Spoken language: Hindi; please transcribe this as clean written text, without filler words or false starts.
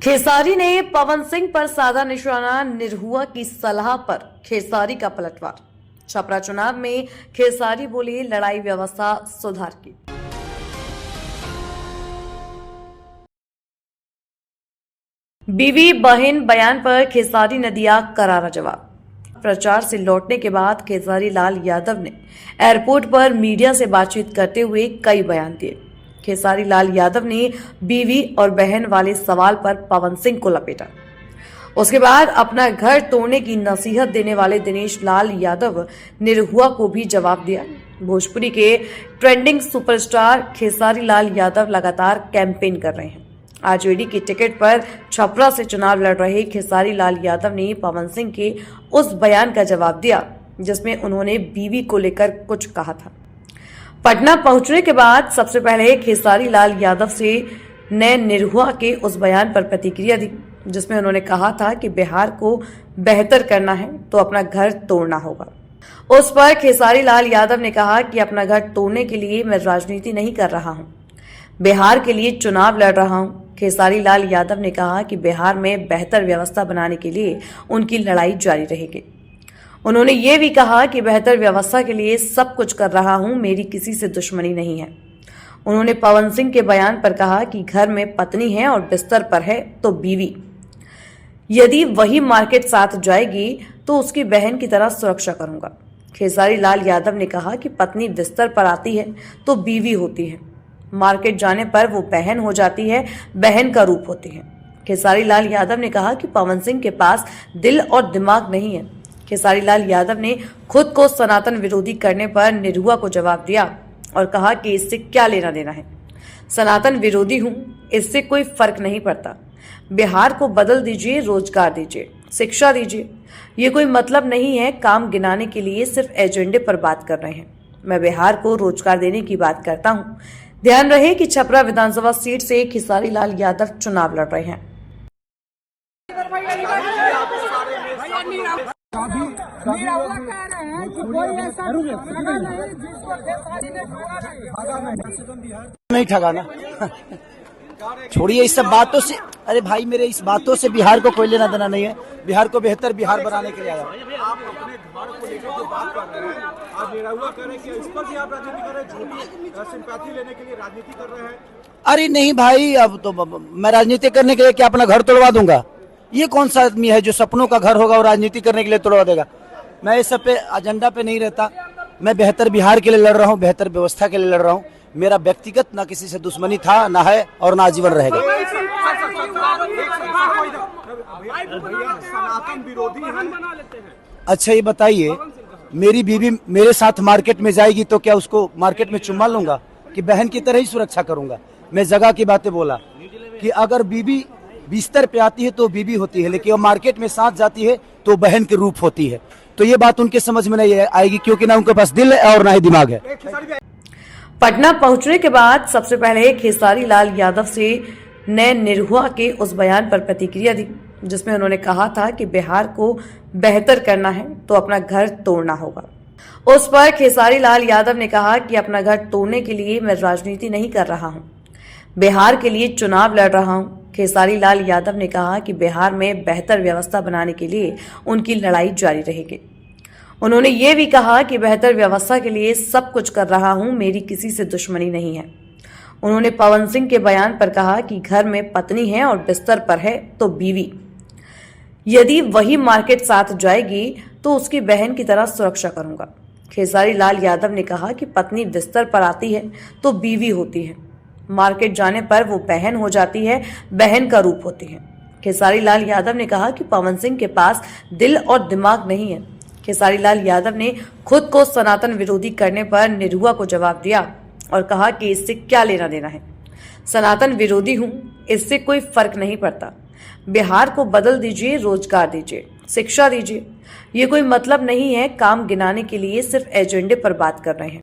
खेसारी ने पवन सिंह पर साधा निशाना, निरहुआ की सलाह पर खेसारी का पलटवार। छपरा चुनाव में खेसारी बोले लड़ाई व्यवस्था सुधार की। बीवी बहन बयान पर खेसारी ने दिया करारा जवाब। प्रचार से लौटने के बाद खेसारी लाल यादव ने एयरपोर्ट पर मीडिया से बातचीत करते हुए कई बयान दिए। खेसारी लाल यादव ने बीवी और बहन वाले सवाल पर पवन सिंह को लपेटा। उसके बाद अपना घर तोड़ने की नसीहत देने वाले दिनेश लाल यादव निरहुआ को भी जवाब दिया। भोजपुरी के ट्रेंडिंग सुपरस्टार खेसारी लाल यादव लगातार कैंपेन कर रहे हैं। आरजेडी की टिकट पर छपरा से चुनाव लड़ रहे खेसारी लाल यादव ने पवन सिंह के उस बयान का जवाब दिया जिसमें उन्होंने बीवी को लेकर कुछ कहा था। पटना पहुंचने के बाद सबसे पहले खेसारी लाल यादव से ने निरहुआ के उस बयान पर प्रतिक्रिया दी जिसमें उन्होंने कहा था कि बिहार को बेहतर करना है तो अपना घर तोड़ना होगा। उस पर खेसारी लाल यादव ने कहा कि अपना घर तोड़ने के लिए मैं राजनीति नहीं कर रहा हूं, बिहार के लिए चुनाव लड़ रहा हूं। खेसारी लाल यादव ने कहा कि बिहार में बेहतर व्यवस्था बनाने के लिए उनकी लड़ाई जारी रहेगी। उन्होंने ये भी कहा कि बेहतर व्यवस्था के लिए सब कुछ कर रहा हूं, मेरी किसी से दुश्मनी नहीं है। उन्होंने पवन सिंह के बयान पर कहा कि घर में पत्नी है और बिस्तर पर है तो बीवी, यदि वही मार्केट साथ जाएगी तो उसकी बहन की तरह सुरक्षा करूंगा। खेसारी लाल यादव ने कहा कि पत्नी बिस्तर पर आती है तो बीवी होती है, मार्केट जाने पर वो बहन हो जाती है, बहन का रूप होती है। खेसारी लाल यादव ने कहा कि पवन सिंह के पास दिल और दिमाग नहीं है। खेसारी लाल यादव ने खुद को सनातन विरोधी करने पर निरहुआ को जवाब दिया और कहा कि इससे क्या लेना देना है, सनातन विरोधी हूं, इससे कोई फर्क नहीं पड़ता। बिहार को बदल दीजिए, रोजगार दीजिए, शिक्षा दीजिए, ये कोई मतलब नहीं है काम गिनाने के लिए सिर्फ एजेंडे पर बात कर रहे हैं। मैं बिहार को रोजगार देने की बात करता हूं। ध्यान रहे कि छपरा विधानसभा सीट से खेसारी लाल यादव चुनाव लड़ रहे हैं। नहीं ठगा ना, छोड़िए इस सब बातों से। अरे भाई मेरे इस बातों से बिहार को कोई लेना देना नहीं है। बिहार को बेहतर बिहार बनाने के लिए आया। आप अपने घर को लेकर जो बात कर रहे हैं, आप निरहुआ कह रहे हैं कि इस पर भी आप राजनीति कर रहे हैं, झूठी सिंपैथी लेने के लिए राजनीति कर रहे हैं। अरे नहीं भाई, अब तो मैं राजनीति करने के लिए क्या अपना घर तोड़वा दूंगा? ये कौन सा आदमी है जो सपनों का घर होगा और राजनीति करने के लिए तोड़वा देगा? मैं इस सब पे एजेंडा पे नहीं रहता। मैं बेहतर बिहार के लिए लड़ रहा हूँ, बेहतर व्यवस्था के लिए लड़ रहा हूँ। मेरा व्यक्तिगत ना किसी से दुश्मनी था, ना है और ना आजीवन रहेगा। सनातन विरोधी हैं। अच्छा ये बताइए, मेरी बीवी मेरे साथ मार्केट में जाएगी तो क्या उसको मार्केट में चुम्मा लूंगा कि बहन की तरह ही सुरक्षा करूंगा? मैं जगह की बातें बोला कि अगर बीवी बिस्तर पे आती है तो बीवी होती है, लेकिन वो मार्केट में साथ जाती है तो बहन के रूप होती है। तो ये बात उनके समझ में नहीं आएगी क्योंकि ना उनके पास दिल है और ना ही दिमाग है। पटना पहुंचने के बाद सबसे पहले खेसारी लाल यादव से ने निरहुआ के उस बयान पर प्रतिक्रिया दी जिसमें उन्होंने कहा था कि बिहार को बेहतर करना है तो अपना घर तोड़ना होगा। उस पर खेसारी लाल यादव ने कहा कि अपना घर तोड़ने के लिए मैं राजनीति नहीं कर रहा हूं, बिहार के लिए चुनाव लड़ रहा हूं। खेसारी लाल यादव ने कहा कि बिहार में बेहतर व्यवस्था बनाने के लिए उनकी लड़ाई जारी रहेगी। उन्होंने ये भी कहा कि बेहतर व्यवस्था के लिए सब कुछ कर रहा हूं, मेरी किसी से दुश्मनी नहीं है। उन्होंने पवन सिंह के बयान पर कहा कि घर में पत्नी है और बिस्तर पर है तो बीवी, यदि वही मार्केट साथ जाएगी तो उसकी बहन की तरह सुरक्षा करूंगा। खेसारी लाल यादव ने कहा कि पत्नी बिस्तर पर आती है तो बीवी होती है, मार्केट जाने पर वो बहन हो जाती है, बहन का रूप होती है। खेसारी लाल यादव ने कहा कि पवन सिंह के पास दिल और दिमाग नहीं है। खेसारी लाल यादव ने खुद को सनातन विरोधी करने पर निरहुआ को जवाब दिया और कहा कि इससे क्या लेना देना है, सनातन विरोधी हूं, इससे कोई फर्क नहीं पड़ता। बिहार को बदल दीजिए, रोजगार दीजिए, शिक्षा दीजिए, ये कोई मतलब नहीं है काम गिनाने के लिए सिर्फ एजेंडे पर बात कर रहे हैं।